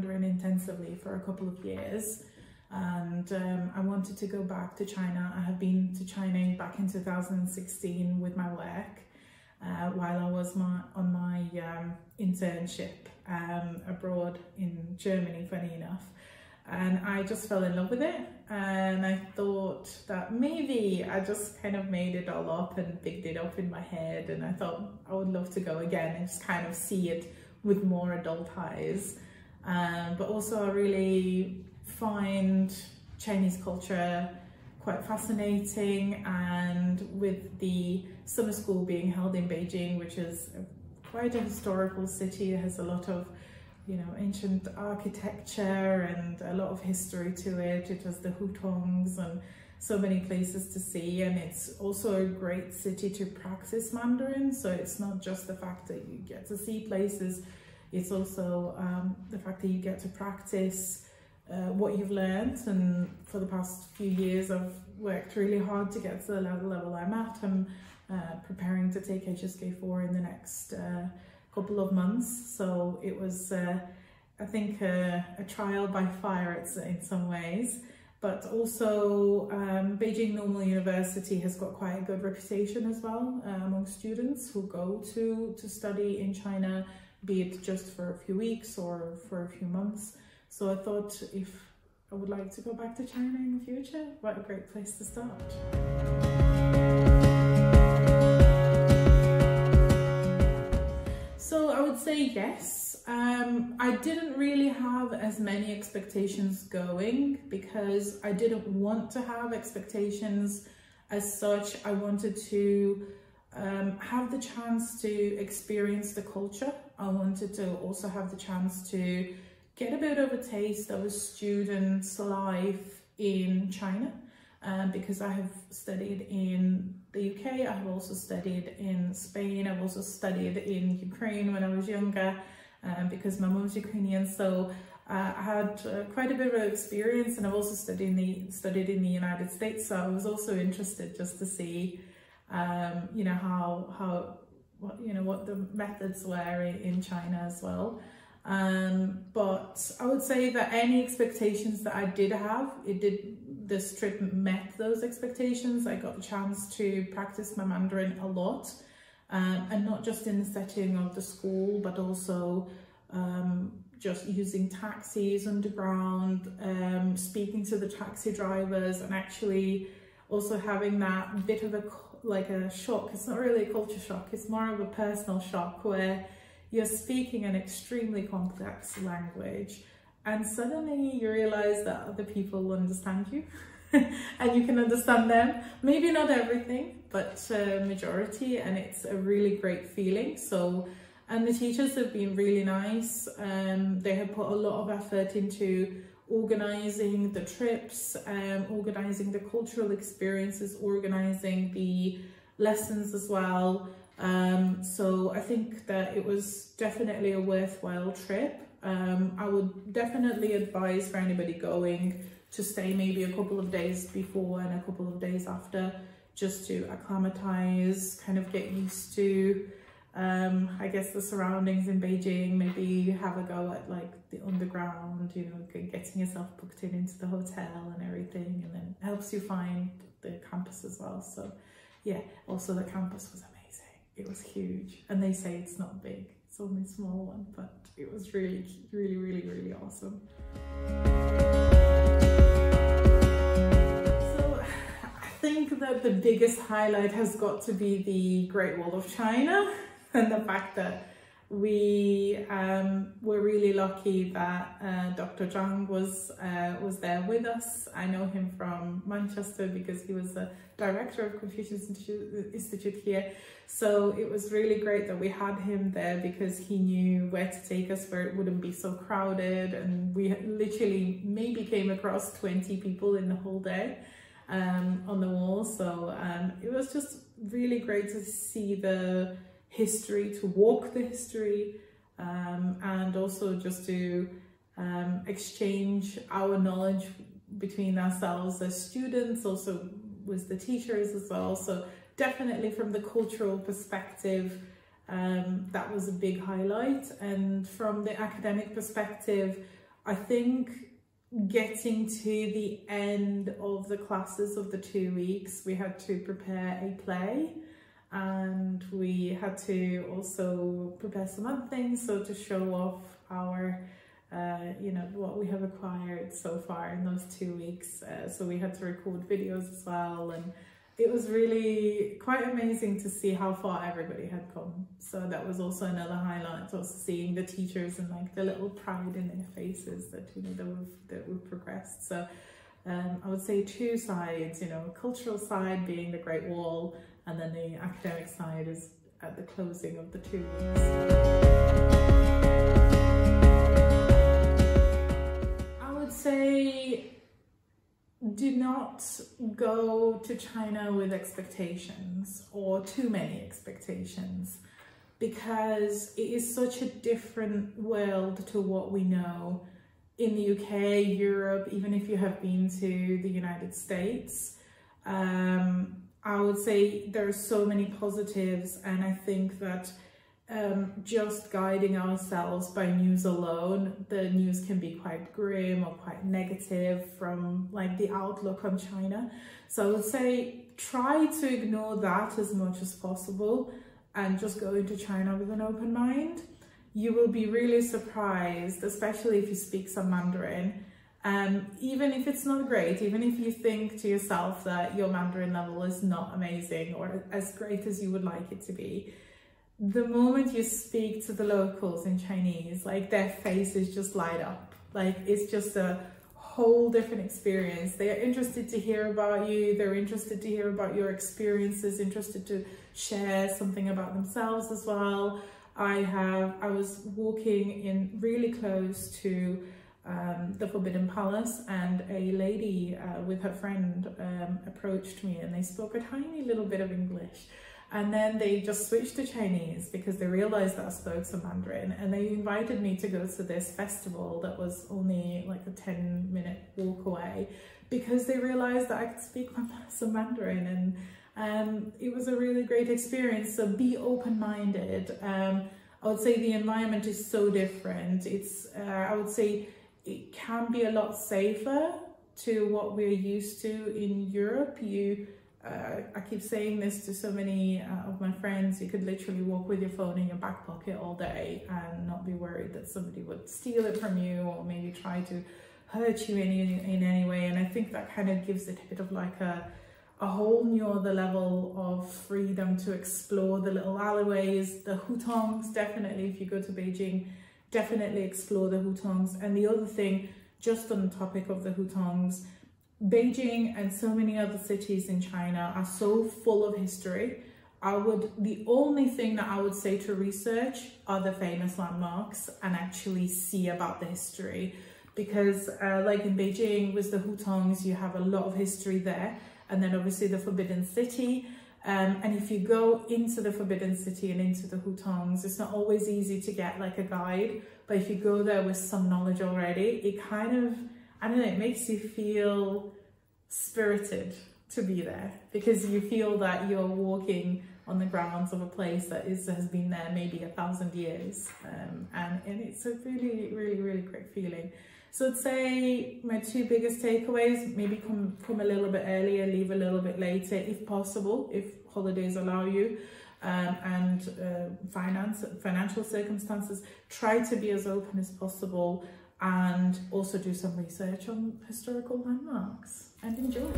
Mandarin intensively for a couple of years, and I wanted to go back to China. I have been to China back in 2016 with my work while I was on my internship abroad in Germany, funny enough. And I just fell in love with it, and I thought that maybe I just kind of made it all up and picked it up in my head, and I thought I would love to go again and just kind of see it with more adult eyes. But also I really find Chinese culture quite fascinating, and with the summer school being held in Beijing, which is quite a historical city, it has a lot of ancient architecture and a lot of history to it. It has the hutongs and so many places to see, and it's also a great city to practice Mandarin. So it's not just the fact that you get to see places, it's also the fact that you get to practice what you've learned. And for the past few years I've worked really hard to get to the level I'm at. I'm preparing to take HSK4 in the next couple of months, so it was I think a trial by fire in some ways. But also Beijing Normal University has got quite a good reputation as well among students who go to study in China, be it just for a few weeks or for a few months. So I thought, if I would like to go back to China in the future, what a great place to start. So I would say yes. I didn't really have as many expectations going, because I didn't want to have expectations as such. I wanted to have the chance to experience the culture. I wanted to also have the chance to get a bit of a taste of a student's life in China, because I have studied in the UK, I have also studied in Spain, I've also studied in Ukraine when I was younger, because my mom's Ukrainian. So I had quite a bit of experience, and I've also studied in the United States. So I was also interested just to see, what the methods were in China as well. But I would say that any expectations that I did have, this trip met those expectations. I got a chance to practice my Mandarin a lot, and not just in the setting of the school, but also just using taxis underground, speaking to the taxi drivers, and actually also having that bit of a shock. It's not really a culture shock, it's more of a personal shock, where you're speaking an extremely complex language and suddenly you realize that other people understand you and you can understand them. Maybe not everything, but majority, and it's a really great feeling. So, and the teachers have been really nice. They have put a lot of effort into organizing the trips, organizing the cultural experiences, organizing the lessons as well. So I think that it was definitely a worthwhile trip. I would definitely advise for anybody going to stay maybe a couple of days before and a couple of days after, just to acclimatize, kind of get used to I guess the surroundings in Beijing. Maybe have a go at like the underground, getting yourself booked into the hotel and everything, and then helps you find the campus as well. So yeah, also the campus was amazing. It was huge, and they say it's not big, it's only a small one, but it was really, really, really, really awesome. So I think that the biggest highlight has got to be the Great Wall of China, and the fact that we were really lucky that Dr. Zhang was there with us. I know him from Manchester because he was the director of Confucius Institute here. So it was really great that we had him there, because he knew where to take us where it wouldn't be so crowded. And we literally maybe came across 20 people in the whole day on the wall. So it was just really great to see the history, to walk the history, and also just to exchange our knowledge between ourselves as students, also with the teachers as well. So definitely from the cultural perspective, that was a big highlight. And from the academic perspective, I think getting to the end of the classes of the 2 weeks, we had to prepare a play, and we had to also prepare some other things, so to show off our you know, what we have acquired so far in those 2 weeks. So we had to record videos as well, and it was really quite amazing to see how far everybody had come. So that was also another highlight, also seeing the teachers and like the little pride in their faces that, you know, that we've progressed. So I would say two sides, you know, cultural side being the Great Wall, and then the academic side is at the closing of the 2 weeks. I would say do not go to China with expectations, or too many expectations, because it is such a different world to what we know in the UK, Europe, even if you have been to the United States. I would say there are so many positives, and I think that just guiding ourselves by news alone, the news can be quite grim or quite negative from like the outlook on China. So I would say try to ignore that as much as possible and just go into China with an open mind. You will be really surprised, especially if you speak some Mandarin. Even if it's not great, even if you think to yourself that your Mandarin level is not amazing or as great as you would like it to be, the moment you speak to the locals in Chinese, like their faces just light up. Like it's just a whole different experience. They are interested to hear about you. They're interested to hear about your experiences, interested to share something about themselves as well. I was walking in really close to the Forbidden Palace, and a lady with her friend approached me, and they spoke a tiny little bit of English. And then they just switched to Chinese because they realized that I spoke some Mandarin, and they invited me to go to this festival that was only like a 10-minute walk away, because they realized that I could speak some Mandarin, and it was a really great experience. So be open-minded. I would say the environment is so different. It's I would say it can be a lot safer to what we're used to in Europe. I keep saying this to so many of my friends, you could literally walk with your phone in your back pocket all day and not be worried that somebody would steal it from you or maybe try to hurt you in any way. And I think that kind of gives it a bit of like a whole new other level of freedom to explore the little alleyways, the hutongs. Definitely, if you go to Beijing, definitely explore the hutongs. And the other thing, just on the topic of the hutongs, Beijing and so many other cities in China are so full of history. The only thing that I would say to research are the famous landmarks and actually see about the history, because like in Beijing with the hutongs, you have a lot of history there, and then obviously the Forbidden City. And if you go into the Forbidden City and into the hutongs, it's not always easy to get like a guide, but if you go there with some knowledge already, it kind of, I don't know, it makes you feel spirited to be there, because you feel that you're walking on the grounds of a place that has been there maybe 1,000 years, and it's a really, really, really great feeling. So I'd say my two biggest takeaways: maybe come a little bit earlier, leave a little bit later if possible, if holidays allow you, and financial circumstances. Try to be as open as possible, and also do some research on historical landmarks, and enjoy.